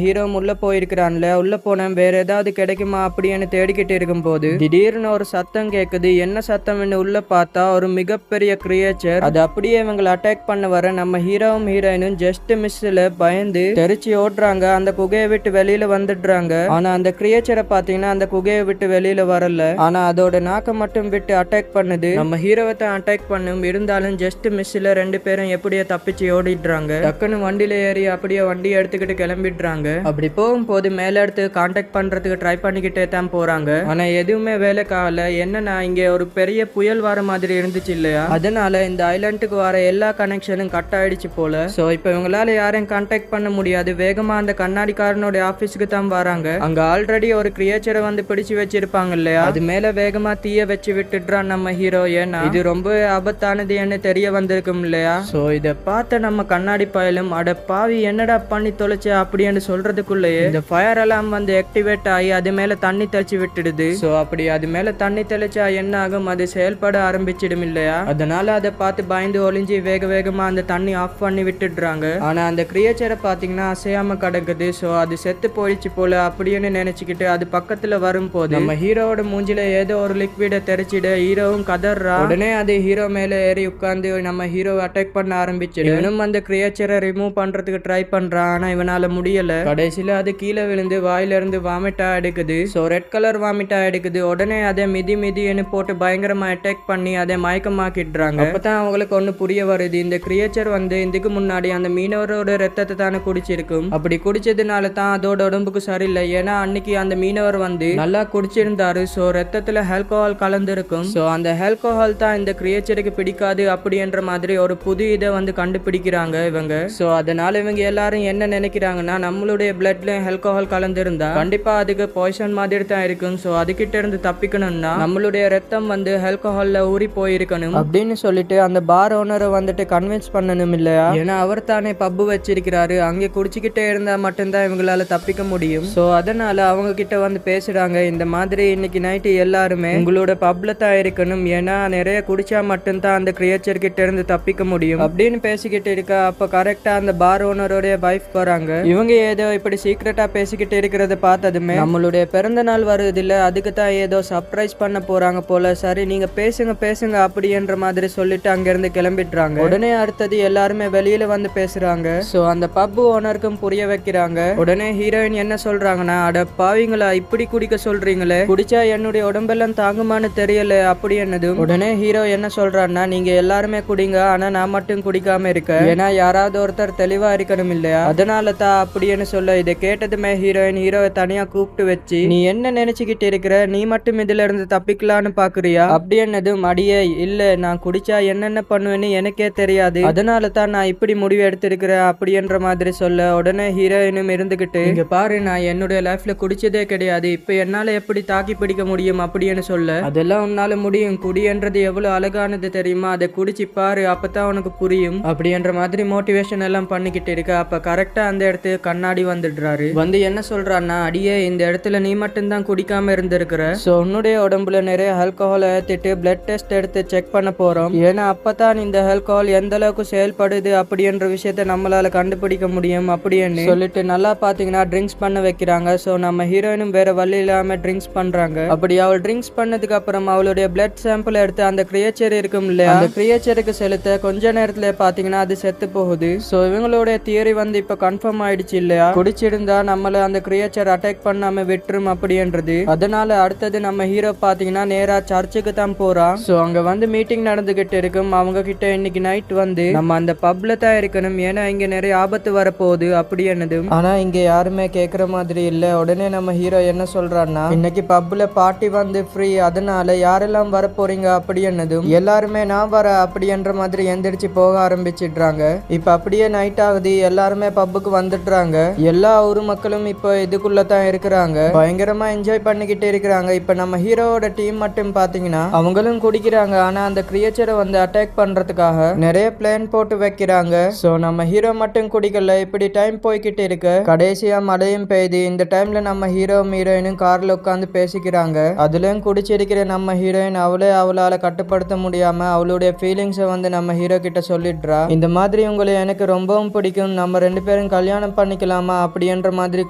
ஹீரோ உள்ள போயிருக்கிறான்ல, உள்ள போன வேற ஏதாவது கிடைக்குமா அப்படின்னு தேடிக்கிட்டு இருக்கும் போது திடீர்னு ஒரு சத்தம் கேக்குது. என்ன சத்தம்னு உள்ள பார்த்தா ஒரு மிகப்பெரிய கிரியேச்சர் அது அப்படியே இவங்களை அட்டாக் பண்ண வர நம்ம ஹீரோவும் ஹீரோயினும் ஜஸ்ட் மிஸ்ல பயந்து தெரிச்சு ஓடுறாங்க. அந்த குகையை விட்டு வெளியில வந்துடுறாங்க. ஆனா அந்த கிரியேச்சரை பாத்தீங்கன்னா அந்த குகையை விட்டு வெளியில வரல. ஆனா அதோட நாக்க மட்டும் விட்டு அட்டாக் பண்ணுது. நம்ம ஹீரோவை தான் அட்டாக் பண்ணும். இருந்தாலும் ஜஸ்ட் மிஸ்ல ரெண்டு பேரும் எப்படியோ தப்பிச்சு ஓடிடுறாங்க. டக்குன்னு வண்டியில ஏறி அப்படியே வண்டியை எடுத்துக்கிட்டு கிளம்பிடுறாங்க. அப்படி போகும்போது மேல எடுத்து கான்டாக்ட் பண்றதுக்கு ட்ரை பண்ணிக்கிட்டே தான் போறாங்க. ஆனா எதுவுமே வேலைக்கு ஆகல. என்னன்னா இங்க ஒரு பெரிய புயல் வர மாதிரி இருந்துச்சு இல்லையா, அதனால இந்த ஐலாண்டுக்கு வர எல்லா கனெக்ஷனும் கட் ஆயிடுச்சு போல. சோ இப்ப இவங்களால யாரையும் கான்டாக்ட் பண்ண முடியாது. வேகமா அந்த கண்ணாடிக்காரனோட ஆபீஸ்க்கு தான் வராங்க. அங்க ஆல்ரெடி ஒரு கிரியேச்சரை வந்து பிடிச்சு வச்சிருப்பாங்க இல்லையா, அது மேல வேகமா தீய வச்சு விட்டுடுறான் நம்ம ஹீரோ. ஏன்னா இது ரொம்ப ஆபத்தானது என்ன தெரிய வந்திருக்கும் இல்லையா. சோ இத பார்த்த நம்ம கண்ணாடி பயலும் அட பாவி என்னடா பண்ணி தொலைச்ச அப்படின்னு சொல்றதுக்குள்ளேயே இந்த ஃபயர் அலாம் வந்து ஆக்டிவேட் ஆகி அது மேல தண்ணி தெளிச்சு விட்டுடுது. சோ அப்படி அது மேல தண்ணி தெளிச்சா என்ன ஆகும், அது செயல்பட ஆரம்பிச்சிடும் இல்லையா. அதனால அதை பார்த்து பயந்து ஒளிஞ்சு வேக வேகமா அந்த தண்ணி ஆஃப் பண்ணி விட்டுடுறாங்க. ஆனா அந்த கிரியேச்சரை பாத்தீங்கன்னா அசையாம கிடக்குது. சோ அது செத்து போயிடுச்சு போல அப்படின்னு நினைச்சுக்கிட்டு அது பக்கத்துல வரும்போது நம்ம ஹீரோவோட மூஞ்சில ஏதோ ஒரு லிக்விட தெரிச்சிட ஹீரோவும் கதறா. உடனே அது ஹீரோ மேல ஏறி உட்கார்ந்து நம்ம ஹீரோவை அட்டாக் பண்ண ஆரம்பிச்சு இவனும் அந்த கிரியேச்சரை ரிமூவ் பண்றதுக்கு ட்ரை பண்றான். ஆனா இவனால முடியல. கடைசியில அது கீழே விழுந்து வாயில இருந்து வாமிட்டா எடுக்குது. சோ ரெட் கலர் வாமிட்டா எடுக்குது. உடனே அதை மிதி மிதின்னு போட்டு பயங்கரமா அட்டாக் பண்ணி அதை மயக்கமாக்கிடுறாங்க. அப்பதான் அவங்களுக்கு ஒண்ணு புரிய வருது, இந்த கிரியேச்சர் வந்து இதுக்கு முன்னாடி அந்த மீனவரோட ரத்தத்தை தானே குடிச்சிருக்கும். அப்படி குடிச்சதுனால தான் அதோட உடம்புக்கு சரியில்லை. ஏன்னா அன்னைக்கு அந்த மீனவர் வந்து நல்லா குடிச்சிருந்தாரு. சோ ரத்தத்துல ஆல்கஹால் கலந்துருக்கும். சோ அந்த ஆல்கஹால் தான் இந்த கிரியேச்சருக்கு பிடிக்காது அப்படின்ற மாதிரி ஒரு புது இதை வந்து கண்டுபிடிக்கிறாங்க இவங்க. சோ அதனால இவங்க எல்லாரும் என்ன நினைக்கிறாங்கன்னா, நம்மளுடைய பிளட்ல ஆல்கஹால் கலந்திருந்தா கண்டிப்பா அதுக்கு பாய்சன் மாதிரி தான் இருக்கும். சோ அதுகிட்ட இருந்து தப்பிக்கணும்னா நம்மளுடைய ரத்தம் வந்து ஆல்கஹால்ல ஊறி போயிருக்கணும் அப்படின்னு சொல்லிட்டு அந்த பார் ஓனரை வந்துட்டு கன்வின்ஸ் பண்ணணும் இல்லையா. ஏன்னா அவர் தானே பப்பு வச்சிருக்கிறாரு, அங்கே குடிச்சுக்கிட்டே இருந்தா மட்டும்தான் இவங்களால தப்பிக்க முடியும். சோ அதனால அவங்க கிட்ட வந்து பேசுறாங்க, இந்த மாதிரி இன்னைக்கு நைட்டு எல்லாருமே உங்களோட பப்ல தான் இருக்கணும். ஏன்னா நிறைய குடிச்சா மட்டும்தான் அந்த கிரியேச்சர் கிட்ட இருந்து தப்பிக்க முடியும் அப்படின்னு பேசிக்கிட்டு இருக்கா. அப்ப கரெக்டா அந்த பார் ஓனரோட வைஃப் வராங்க. இவங்க ஏதோ இப்படி சீக்கிரட்டா பேசிக்கிட்டு இருக்கிறத பார்த்ததுமே நம்மளுடைய பிறந்த நாள் வருது இல்ல, அதுக்கு தான் ஏதோ சர்ப்ரைஸ் பண்ண போறாங்க போல. சரி நீங்க பேசுங்க பேசுங்க அப்படின்ற மாதிரி சொல்லிட்டு அங்க இருந்து கிளம்பிடுறாங்க. உடனே அடுத்தது எல்லாருமே வெளியில வந்து பேசுறாங்க. சோ அந்த பப் ஓனருக்கும் புரிய வைக்கிறாங்க. உடனே ஹீரோயின் என்ன சொல்றாங்கன்னா, அட பாவிங்களா இப்படி குடிக்க சொல்றீங்களே, குடிச்சா என்னுடைய உடம்பெல்லாம் தாங்குமான்னு தெரியல அப்படி என்னதும். உடனே ஹீரோ என்ன சொல்றான்னா, நீங்க எல்லாருமே குடிங்க, ஆனா நான் மட்டும் குடிக்காம இருக்க. ஏன்னா யாராவது ஒருத்தர் தெளிவா இருக்கணும் இல்லையா, அதனால தான் அப்படின்னு சொல்ல இதை கேட்டதுமே ஹீரோயின் ஹீரோவை தனியா கூப்பிட்டு வச்சு, நீ என்ன நினைச்சுக்கிட்டு இருக்கிற, நீ மட்டும் இதுல இருந்து தப்பிக்கலான்னு பாக்குறியா அப்படி என்னதும். அடியே இல்ல, நான் குடிச்சா என்னென்ன பண்ணுவேன்னு எனக்கே தெரியாது, அதனால தான் நான் இப்படி முடிவு எடுத்திருக்கிறேன் அப்படின்ற மாதிரி சொல்ல உடனே ஹீரோயினும் இருந்துகிட்டு, இங்க பாரு நான் என்னுடைய லைஃப்ல குடிச்சதே கிடையாது, இப்ப என்னால எப்படி தாக்கி பிடிக்க முடியும் அப்படின்னு சொல்ல, அதெல்லாம் உன்னால முடியும், குடின்றது எவ்வளவு அழகானது தெரியுமா, அதை குடிச்சு பாரு அப்பதான் உனக்கு புரியும் அப்படின்ற மாதிரி மோட்டிவேஷன் எல்லாம் பண்ணிக்கிட்டு இருக்க. அப்ப கரெக்டா அந்த இடத்துக்கு கண்ணாடி வந்துடுறாரு. வந்து என்ன சொல்றான்னா, அடியே இந்த இடத்துல நீ மட்டும்தான் குடிக்காம இருந்திருக்கிற. சோ உன்னுடைய உடம்புல நிறைய ஆல்கஹால் ஏத்திட்டு பிளட் டெஸ்ட் எடுத்து செக் பண்ண போறோம். ஏன்னா அப்பதான் இந்த ஆல்கஹால் எந்த அளவுக்கு செயல்படுது அப்படின்ற விஷயத்த நம்மளால கண்டுபிடிக்க முடியும் அப்படின்னு சொல்லிட்டு நல்லா பாத்தீங்கன்னா ட்ரிங்க்ஸ் பண்ண வைக்கிறாங்க. சோ நம்ம ஹீரோயினும் வேற வழி இல்லாம ட்ரிங்க்ஸ் பண்றாங்க. அப்படி அவள் ட்ரிங்க்ஸ் பண்ணதுக்கு அப்புறம் அவளுடைய பிளட் சாம்பிள் எடுத்து அந்த கிரியேச்சர் இருக்கும் இல்லையா, அந்த கிரியேச்சருக்கு செலுத்த கொஞ்ச நேரத்துல பாத்தீங்கன்னா அது செத்து போகுது. சோ இவங்களுடைய தியரி வந்து இப்ப கன்ஃபார்ம் ஆயிடுச்சு இல்லையா, குடிச்சிருந்தா நம்மள அந்த கிரியேச்சர் அட்டாக் பண்ணாம விட்டுரும் அப்படின்றது. அதனால அடுத்தது நம்ம ஹீரோ பாத்தீங்கன்னா நேரா சர்ச்சுக்கு தான் போறான். சோ அங்க வந்து மீட்டிங் நடந்துகிட்டு இருக்கும். அவங்க கிட்ட இன்னைக்கு நைட் வந்து நம்ம அந்த பப்ல தான் இருக்கணும், ஏன்னா இங்க நிறைய ஆபத்து வரப்போகுது அப்படி என்னதும். ஆனா இங்க யாருமே கேக்குற மாதிரி இல்ல. உடனே நம்ம ஹீரோ என்ன சொல்றான்னா, இன்னைக்கு பப்ல பார்ட்டி வந்து ஃப்ரீ, அதனால யாரெல்லாம் வர போறீங்க அப்படி என்னதும். எல்லாருமே நான் வர அப்படின்ற மாதிரி எந்திரிச்சு போக ஆரம்பிச்சிடுறாங்க. இப்ப அப்படியே நைட் ஆகுது, எல்லாருமே பப்புக்கு வந்துடுறாங்க. எல்லா ஊர் மக்களும் இப்ப இதுக்குள்ள தான் இருக்கிறாங்க, பயங்கரமா என்ஜாய் பண்ணிக்கிட்டு இருக்கிறாங்க. இப்ப நம்ம ஹீரோவோட டீம் மட்டும் பாத்தீங்கன்னா அவங்களும் குடிக்கிறாங்க. ஆனா அந்த கிரியேச்சரை வந்து அட்டாக் பண்றதுக்காக நிறைய பிளான் போட்டு வைக்கிறாங்க. சோ நம்ம ஹீரோ மட்டும் குடிக்கல. இப்படி டைம் போய்கிட்டு இருக்கு. கடைசியா மழையும் பெய்யுது. இந்த டைம்ல நம்ம ஹீரோவும் ஹீரோயினும் கார்ல உட்காந்து பேசிக்கிறாங்க. அதுலயும் குடிச்சிருக்கிற நம்ம ஹீரோயின் அவளால கட்டுப்படுத்த முடியாம அவளுடைய ஃபீலிங்ஸை வந்து நம்ம ஹீரோ கிட்ட சொல்லிடுறா. இந்த மாதிரி உங்களை எனக்கு ரொம்பவும் பிடிக்கும், நம்ம 2 பேரும் கல்யாணம் பண்ணிக்கலாமா அப்படின்ற மாதிரி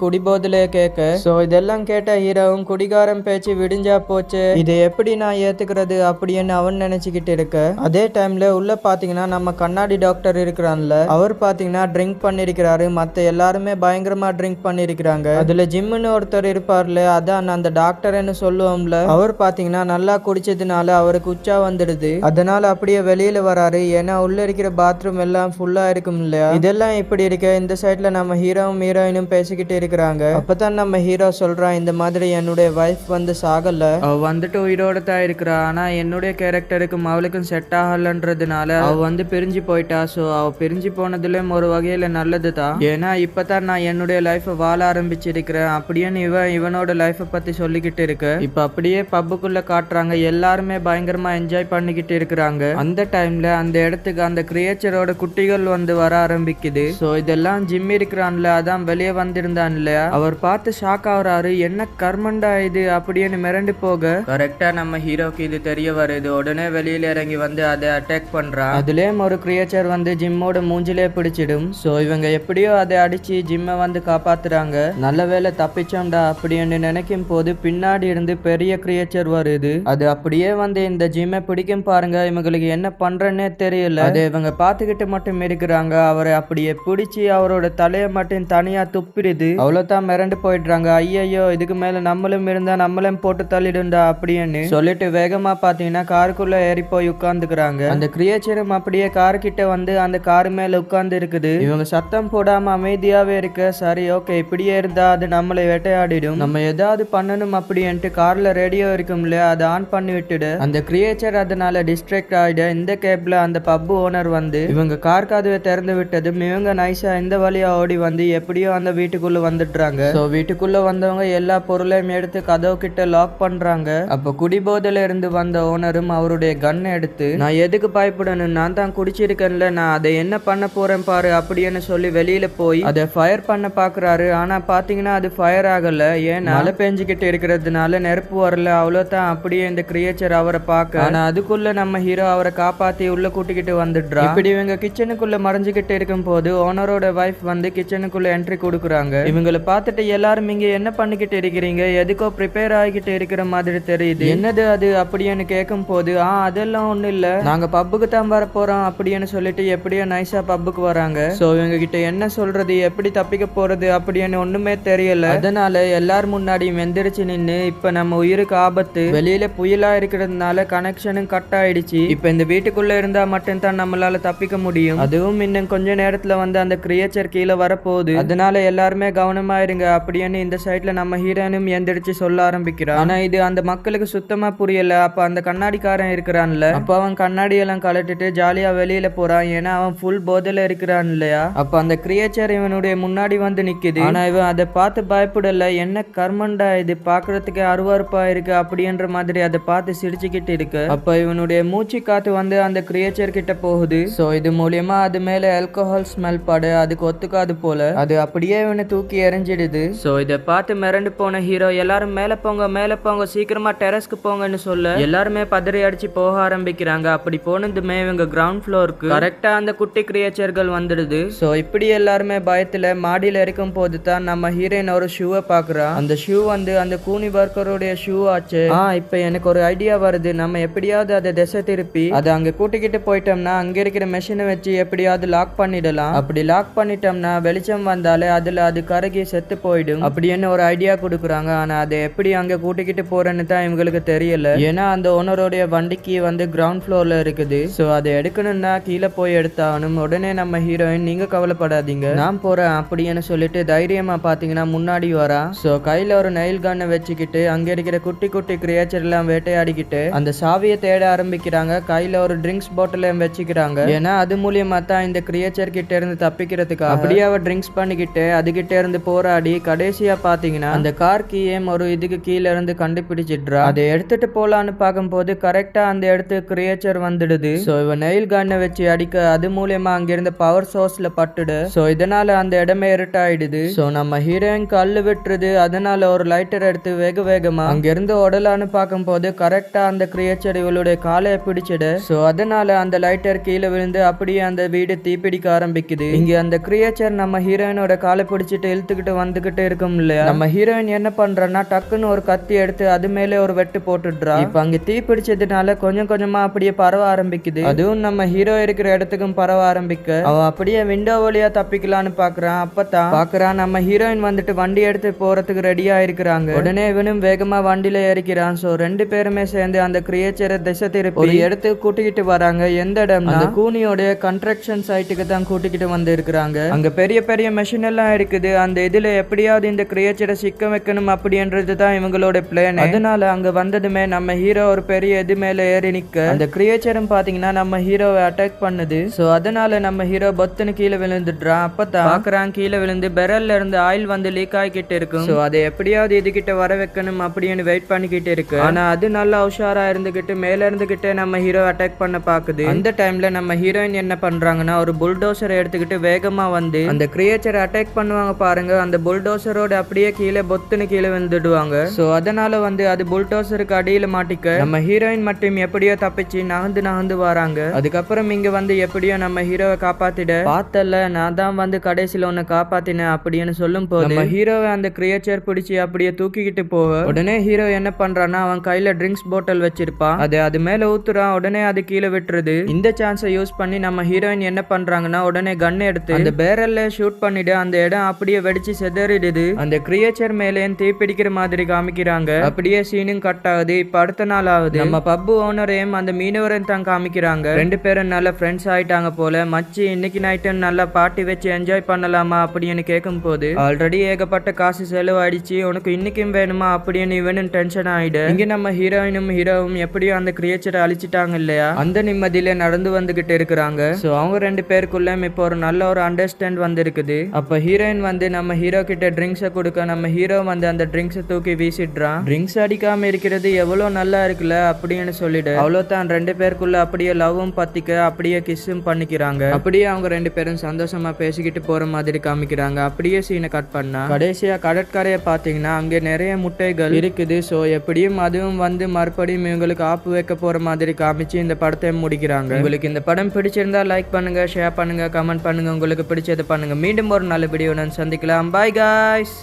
குடிபோதிலே கேட்க, சோ இதெல்லாம் கேட்ட ஹீரோவும் குடிகாரம் பேச்சு விடிஞ்சா போச்சு, இதை எப்படி நான் ஏத்துக்கிறது அப்படின்னு அவன் நினைச்சுக்கிட்டு இருக்க, அதே டைம்ல உள்ள பாத்தீங்கன்னா நம்ம கண்ணாடி டாக்டர் இருக்கிறான்ல, அவர் பாத்தீங்கன்னா ட்ரிங்க் பண்ணிருக்கிறாரு. மத்த எல்லாருமே பயங்கரமா ட்ரிங்க் பண்ணிருக்கிறாங்க. அதுல ஜிம்னு ஒருத்தர் இருப்பார்ல, அதான் அந்த டாக்டர்னு சொல்லுவோம்ல, அவர் பாத்தீங்கன்னா நல்லா குடிச்சதுனால அவருக்கு உச்சா வந்துடுது. அதனால அப்படியே வெளியில வராரு. ஏன்னா உள்ள இருக்கிற பாத்ரூம் எல்லாம் ஃபுல்லா இருக்கும் இல்லையா. இதெல்லாம் இப்படி இருக்க இந்த சைட்ல நம்ம ஹீரோவும் ஹீரோயினும் பேசிக்கிட்டு இருக்கிறாங்க. அப்பதான் நம்ம ஹீரோ சொல்றான், இந்த மாதிரி என்னுடைய வைஃப் வந்து சாகல, அவ வந்துட்டு உயிரோட தான் இருக்கிறா, ஆனா என்னுடைய கேரக்டருக்கும் அவளுக்கும் செட் ஆகலன்றதுனால அவ வந்து பிரிஞ்சு போயிட்டா. சோ அவ பிரிஞ்சு போனதுலயும் ஒரு வகையில நல்லது தான், ஏன்னா இப்பதான் நான் என்னுடைய லைஃப் வாழ ஆரம்பிச்சிருக்கிறேன் அப்படின்னு இவனோட லைஃபை பத்தி சொல்லிக்கிட்டு இருக்கு. இப்ப அப்படியே பப்புக்குள்ள காட்டுறாங்க, எல்லாருமே பயங்கரமா என்ஜாய் பண்ணிக்கிட்டு இருக்கிறாங்க. அந்த டைம்ல அந்த இடத்துக்கு அந்த கிரியேச்சரோட குட்டிகள் வந்து வர ஆரம்பிக்குது. சோ இதெல்லாம் ஜிம் இருக்கிறான்ல, அதான் வெளியே வந்திருந்தான் இல்லையா, அவர் பார்த்து ஷாக் ஆகுறாரு, என்ன கர்மண்டா இது அப்படின்னு மிரண்டு போக கரெக்டா நம்ம ஹீரோக்கு இது தெரிய வருது. உடனே வெளியில இறங்கி வந்து அதை அட்டாக் பண்றான். அதுலயும் ஒரு கிரியேச்சர் வந்து ஜிம்மோட மூஞ்சிலே பிடிச்சிடும். சோ இவங்க எப்படியோ அதை அடிச்சு ஜிம்மை வந்து காப்பாத்துறாங்க. நல்ல வேலை தப்பிச்சோம்டா அப்படின்னு நினைக்கும் போது பின்னாடி இருந்து பெரிய கிரியேச்சர் வருது. அது அப்படியே வந்து இந்த ஜிம்மை பிடிக்கும் பாருங்க. இவங்களுக்கு என்ன பண்றேன்னே தெரியல. அதை இவங்க பாத்துக்கிட்டு மட்டும் இருக்கிறாங்க. அவரை அப்படியே பிடிச்சி அவரோட தலையை மட்டும் தனியா துப்பிடுது. அவ்வளவுதான் மிரண்டு போயிடுறாங்க. ஐயோ இதுக்கு மேல நம்மளும் இருந்தா நம்மளும் போட்டு தள்ளிடுண்டா அப்படின்னு சொல்லிட்டு வேகமா பாத்தீங்கன்னா காருக்குள்ள ஏறி போய் உட்கார்ந்துக்கிறாங்க. அந்த கிரியேச்சரும் அப்படியே கார் கிட்ட வந்து அந்த கார் மேல உட்கார்ந்து இருக்குது. இவங்க சத்தம் போடாம அமைதியாவே இருக்க, சரி ஓகே இப்படியே இருந்தா அது நம்மளை வேட்டையாடிடும், நம்ம ஏதாவது பண்ணணும் அப்படின்ட்டு கார்ல ரேடியோ இருக்கும் இல்லையா, அதை ஆன் பண்ணி விட்டுடு. அந்த கிரியேச்சர் அதனால டிஸ்ட்ராக்ட் ஆயிட இந்த கேப்ல அந்த பப்பு ஓனர் வந்து இவங்க கார் கதவை திறந்து விட்டதும் இவங்க நைஸா இந்த வழியா ஓடி வந்து எப்படியோ அந்த வீட்டுக்குள்ள வந்துடுறாங்க. சோ வீட்டுக்குள்ள வந்தவங்க எல்லா பொருளையும் எடுத்து கதவு கிட்ட லாக் பண்றாங்க. அப்ப குடிபோதையில இருந்து வந்த ஓனரும் அவருடைய கன் எடுத்து, நான் எதுக்கு பயப்படணும், நான் தான் குடிச்சிருக்கேன்ல, நான் அதை என்ன பண்ண போறேன் பாரு அப்படின்னு சொல்லி வெளியில போய் அதை ஃபயர் பண்ண பாக்குறாரு. ஆனா பாத்தீங்கன்னா அது ஃபயர் ஆகல. ஏன்னா மழை பெஞ்சுக்கிட்டு இருக்கிறதுனால நெருப்பு வரல. அவ்வளவுதான். அப்படியே இந்த கிரியேச்சர் அவரை பார்க்க, ஆனா அதுக்குள்ள நம்ம ஹீரோ அவரை காப்பாத்தி உள்ள கூட்டிக்கிட்டு வந்துடுறா. இப்படி இவங்க கிச்சனுக்குள்ள மறைஞ்சுக்கிட்டு இருக்கும் போது ஓனரோட வைஃப் வந்து கிச்சனுக்குள்ள என்ட்ரி கொடுக்குறாங்க. இவங்களை பார்த்துட்டு எல்லாரும் இங்க என்ன பண்ணிக்கிட்டு இருக்கிறீங்க, எதுக்கோ ப்ரிப்பேர் ஆகிக்கிட்டு இருக்கிற மாதிரி தெரியுது, என்னது அது அப்படின்னு கேட்கும் போது, அதெல்லாம் ஒண்ணும் இல்ல, நாங்க பப்புக்கு தான் வர போறோம் அப்படின்னு சொல்லிட்டு எப்படியோ நைஸா பப்புக்கு வராங்க. சோ இவங்க கிட்ட என்ன சொல்றது, எப்படி தப்பிக்க போறது அப்படின்னு ஒண்ணுமே தெரியல. அதனால எல்லாரும் முன்னாடி எந்திரிச்சு நின்னு, இப்ப நம்ம உயிருக்கு ஆபத்து, வெளியில புயலா இருக்கிறதுனால கனெக்ஷனும் கட் ஆயிடுச்சு, இப்ப இந்த வீட்டுக்குள்ள இருந்தா மட்டும் தான் நம்மளால தப்பிக்க முடியும், அதுவும் இன்னும் கொஞ்ச நேரத்துல வந்து அந்த கிரியேச்சர் கீழே வரப்போகுது, அதனால எல்லாருமே கவனமா இருங்க அப்படின்னு இந்த சைட்ல நம்ம ஹீரோனும் எந்திரிச்சு சொல்ல ஆரம்பிக்கிறான். ஆனா இது அந்த மக்களுக்கு சுத்தமா புரியல. அப்ப அந்த கண்ணாடிக்காரன் இருக்கிறான்ல, அப்ப அவன் கண்ணாடி எல்லாம் கலட்டிட்டு ஜாலியா வெளியில போறான். ஏன்னா அவன் ஃபுல் போதையில இருக்கிறான் இல்லையா. அப்ப அந்த கிரியேச்சர் இவனுடைய முன்னாடி வந்து நிக்குது. ஆனா இவன் அதை பார்த்து பயப்படல. என்ன கர்மண்டா இது, பாக்குறதுக்கு அருவருப்பா இருக்கு அப்படின்ற மாதிரி அதை பார்த்து சிரிச்சுக்கிட்டு இருக்கு. அப்ப இவனுடைய மூச்சு காத்து வந்து அந்த கிரியேச்சர் கிட்ட போகுது. சோ இது மூலியமா அது மேல ஆல்கஹால் ஸ்மெல் படு, அதுக்கு ஒத்துக்காது போல, அது அப்படியே இவனை தூக்கி எறிஞ்சிடுது. சோ இதை பார்த்து மிரண்டு போன ஹீரோ, எல்லாரும் மேல போங்க சீக்கிரமா டெரஸ்க்கு போங்கன்னு சொல்ல எல்லாருமே பதறி அடிச்சு போக ஆரம்பிக்கிறாங்க. அப்படி போனதுமே இவங்க கிரவுண்ட் ஃப்ளோருக்கு கரெக்டா அந்த குட்டி கிரியேச்சர்கள் வந்துடுது. சோ இப்படி எல்லாருமே பயத்துல மாடியில இருக்கும் போது தான் நம்ம ஹீரோயின் ஒரு ஷூவை பாக்குறா. அந்த ஷூ வந்து அந்த கூனி ஒர்க்கருடைய ஷூ ஆச்சு. இப்ப எனக்கு ஒரு ஐடியா வருது, நம்ம எப்படியாவது அதை திசை திருப்பி அதை அங்க கூட்டிக்கிட்டு போயிட்டோம்னா அங்க இருக்கிற மெஷினை வச்சு எப்படியாவது லாக் பண்ணிடலாம். அப்படி லாக் பண்ணிட்டோம்னா வெளிச்சம் வந்தாலே அதுல அது கருகி செத்து போயிடும் அப்படின்னு ஒரு ஐடியா கொடுக்குறாங்க. ஆனா அதை எப்படி அங்க கூட்டிக்கிட்டு போறேன்னு தான் இவங்களுக்கு தெரியல. ஏன்னா அந்த ஓனருடைய வண்டிக்கு வந்து கிரவுண்ட் ஃப்ளோர்ல இருக்குது. சோ அதை எடுக்கணும்னா கீழே போய் எடுத்தாகணும். உடனே நம்ம ஹீரோயின், நீங்க கவலைப்படாதீங்க நான் போறேன் அப்படின்னு சொல்லிட்டு தைரியமா பாத்தீங்கன்னா முன்னாடி வரா. சோ கையில ஒரு நெயில் கன்னை வச்சுக்கிட்டு அங்க இருக்கிற குட்டி குட்டி கிரியேச்சர் எல்லாம் வேட்டையாடிக்கிட்டு அந்த சாவியை தேட ஆரம்பிக்கிறாங்க. கையில ஒரு ட்ரிங்க்ஸ் பாட்டிலையும் வச்சுக்கிறாங்க. ஏன்னா அது மூலியமா தான் இந்த கிரியேச்சர் கிட்ட இருந்து தப்பிக்கிறதுக்கு அப்படியே அவ ட்ரிங்க்ஸ் பண்ணிக்கிட்டு அதுகிட்ட இருந்து போராடி கடைசியா பாத்தீங்கன்னா அந்த கார் கீயும் ஒரு இதுக்கு கீழே இருந்து கண்டுபிடிச்சிடுறா. அதை எடுத்துட்டு போலான்னு பார்க்கும்போது கரெக்டா அந்த இடத்துக்கு கிரியேச்சர் வந்துடுது. சோ இவ நெயில் கன்னை வச்சு அடிக்க அது மூலியமா அங்கிருந்த பவர் சோர்ஸ்ல பட்டுடு. சோ இதனால அந்த இடமே இருட்டாயிடுது. சோ நம்ம ஹீரோயின் கல்லு விட்டுருது. அதனால ஒரு லைட்டர் எடுத்து வேக வேகமா அங்கிருந்து உடலான்னு பார்க்கும்போது கரெக்டா அந்த கிரியேச்சர் இவளுடைய காலையை பிடிச்சிடு. சோ அதனால அந்த லைட்டர் கீழே விழுந்து அப்படியே அந்த வீடு தீப்பிடிக்க ஆரம்பிக்குது. இங்க அந்த கிரியேச்சர் நம்ம ஹீரோயினோட காலை பிடிச்சிட்டு இழுத்துக்கிட்டு வந்துகிட்டு இருக்கும் இல்லையா. நம்ம ஹீரோயின் என்ன பண்றன்னா டக்குன்னு ஒரு கத்தி எடுத்து அது மேலே ஒரு வெட்டு போட்டுடுறா. இப்ப அங்க தீ பிடிச்சதுனால கொஞ்சம் கொஞ்சமா அப்படியே பரவ ஆரம்பிக்குது. அதுவும் நம்ம ஹீரோ இருக்கிற இடத்துக்கும் பரவ ஆரம்பிக்க அவன் அப்படியே விண்டோ வழியா தப்பிக்கலான்னு பாக்குறான். அப்பதான் பாக்குறான் நம்ம ஹீரோயின் வந்துட்டு வண்டி எடுத்து போறதுக்கு ரெடியா இருக்கிறாங்க. உடனே இவனும் வேகமா வண்டியில ஏறிக்கிறான். சோ ரெண்டு பேருமே சேர்ந்து அந்த கிரியேச்சரை திசை திருப்பி ஒரு இடத்துக்கு கூட்டிக்கிட்டு வராங்க. எந்த இடம் அந்த கூனியோட கன்ஸ்ட்ரக்ஷன் சைட்டுக்கு தான் கூட்டிக்கிட்டு வந்து இருக்கிறாங்க. அங்க பெரிய பெரிய மெஷின் எல்லாம் இருக்குது. அந்த இதுல எப்படியாவது இந்த கிரியேச்சரை சிக்க வைக்கணும் அப்படின்றது தான் இவங்களோட பிளான். அதனால அங்க வந்ததுமே நம்ம ஹீரோ ஒரு பெரிய இது மேல ஏறி நிக்க அந்த கிரியேச்சரும் பாத்தீங்கன்னா நம்ம ஹீரோவை அட்டாக் பண்ணுது. சோ அதனால நம்ம ஹீரோ பொத்துன்னு கீழே விழுந்துடுறான். அப்பதான் பாக்குறான் கீழே விழுந்து பெரல்ல இருந்து ஆயில் வந்து லீக் ஆகிக்கிட்டு இருக்கும். சோ அதை எப்படியாவது இதுகிட்ட வர வைக்கணும் அப்படின்னு வெயிட் பண்ணிக்கிட்டு இருக்கு. ஆனா அது நல்லா உஷாரா இருந்துகிட்டு மேல இருந்துகிட்டு நம்ம ஹீரோ அட்டாக் பண்ண பாக்குது. அந்த டைம்ல நம்ம ஹீரோயின் என்ன பண்றாங்கன்னா ஒரு புல்டோசரை எடுத்துக்கிட்டு வேகமா வந்து அந்த கிரியேச்சரை அட்டாக் பண்ணுவாங்க பாருங்க. அந்த புல்டோசரோட அப்படியே கீழே பொத்துன்னு கீழே விழுந்துடுவாங்க. சோ அதனால வந்து அது புல்டோசருக்கு அடியில மாட்டிக்க நம்ம ஹீரோயின் மட்டும் எப்படியோ தப்பிச்சு நகர்ந்து வராங்க. அதுக்கப்புறம் இங்க வந்து எப்படியோ நம்ம ஹீரோவை காப்பாத்திட பார்த்தல நான் தான் வந்து கடைசியில உன்னை காப்பாத்தினேன் அப்படின்னு சொல்லும் போது நம்ம ஹீரோவை அந்த கிரியேச்சர் பிடிச்சி அப்படியே தூக்கிக்கிட்டு போக உடனே ஹீரோ என்ன பண்றான்னா அவன் கையில ட்ரிங்க்ஸ் பாட்டில் வச்சிருப்பான். அது மேல ஊத்துறான். உடனே அது கீழே விட்டுருது. இந்த சான்ஸை யூஸ் பண்ணி நம்ம ஹீரோயின் என்ன பண்றாங்கன்னா உடனே கன் எடுத்து அந்த பேரல்ல ஷூட் பண்ணிட்டு அந்த இடம் அப்படியே வெடிச்சு செதறிடுது. அந்த கிரியேச்சர் மேலே தீ பிடிக்கிற மாதிரி காமிக்கிறாங்க. அப்படியே சீனும் கட் ஆகுது. இப்ப அடுத்த நாள் ஆகுது. நம்ம பப்பு ஓனரையும் அந்த மீனவரையும் தான் காமிக்கிறாங்க. ரெண்டு பேரும் நல்ல ஃப்ரெண்ட்ஸ் ஆயிட்டாங்க போல. மச்சி இன்னைக்கு நைட்டு நல்லா பார்ட்டி வச்சு என்ஜாய் பண்ணலாமா அப்படின்னு கேட்கும் போது ஆல்ரெடி ஏகப்பட்ட காசு செலவாயிடுச்சு, உனக்கு இன்னைக்கும் வேணுமா அப்படின்னு இவனும் டென்ஷன் ஆயிடு. இங்க நம்ம ஹீரோயினும் ஹீரோவும் எப்படியும் அந்த கிரியேச்சரை அழிச்சிட்டாங்க இல்லையா, அந்த நிம்மதியில நடந்து வந்துகிட்டு இருக்கிறாங்க. சோ அவங்க ரெண்டு பேருக்குள்ள இப்போ ஒரு நல்ல ஒரு அண்டர்ஸ்டாண்ட் வந்திருக்குது. அப்ப ஹீரோயின் வந்து நம்ம ஹீரோ கிட்ட ட்ரிங்க்ஸை கொடுக்க நம்ம ஹீரோ வந்து அந்த ட்ரிங்க்ஸை தூக்கி வீசிடுறான். ட்ரிங்க்ஸ் அடிக்காம இருக்கிறது எவ்வளவு நல்லா இருக்குல்ல அப்படின்னு சொல்லிட்டு அவ்வளவுதான் ரெண்டு பேருக்குள்ள அப்படியே லவ்வும் பத்திக்க அப்படியே கிஸ்ஸும் பண்ணிக்கிறாங்க. அப்படியே அவங்க ரெண்டு பேரும் சந்தோஷமா பேசிக்கிட்டு போற மாதிரி காமிக்கிறாங்க. அப்படியே சீனை கட் பண்ணா கடைசியா கடற்கரையை பாத்தீங்கன்னா அங்க நிறைய முட்டைகள் இருக்குது. சோ எப்படியும் அதுவும் வந்து மறுபடியும் இவங்களுக்கு ஆப்பு வைக்க போற மாதிரி காமிச்சு இந்த படத்தை முடிக்கிறாங்க. உங்களுக்கு இந்த படம் பிடிச்சிருந்தா லைக் பண்ணுங்க, ஷேர் பண்ணுங்க, கமெண்ட் பண்ணுங்க, உங்களுக்கு பிடிச்சதை பண்ணுங்க. மீண்டும் ஒரு நல்ல வீடியோ நான் சந்திக்கலாம். Bye guys.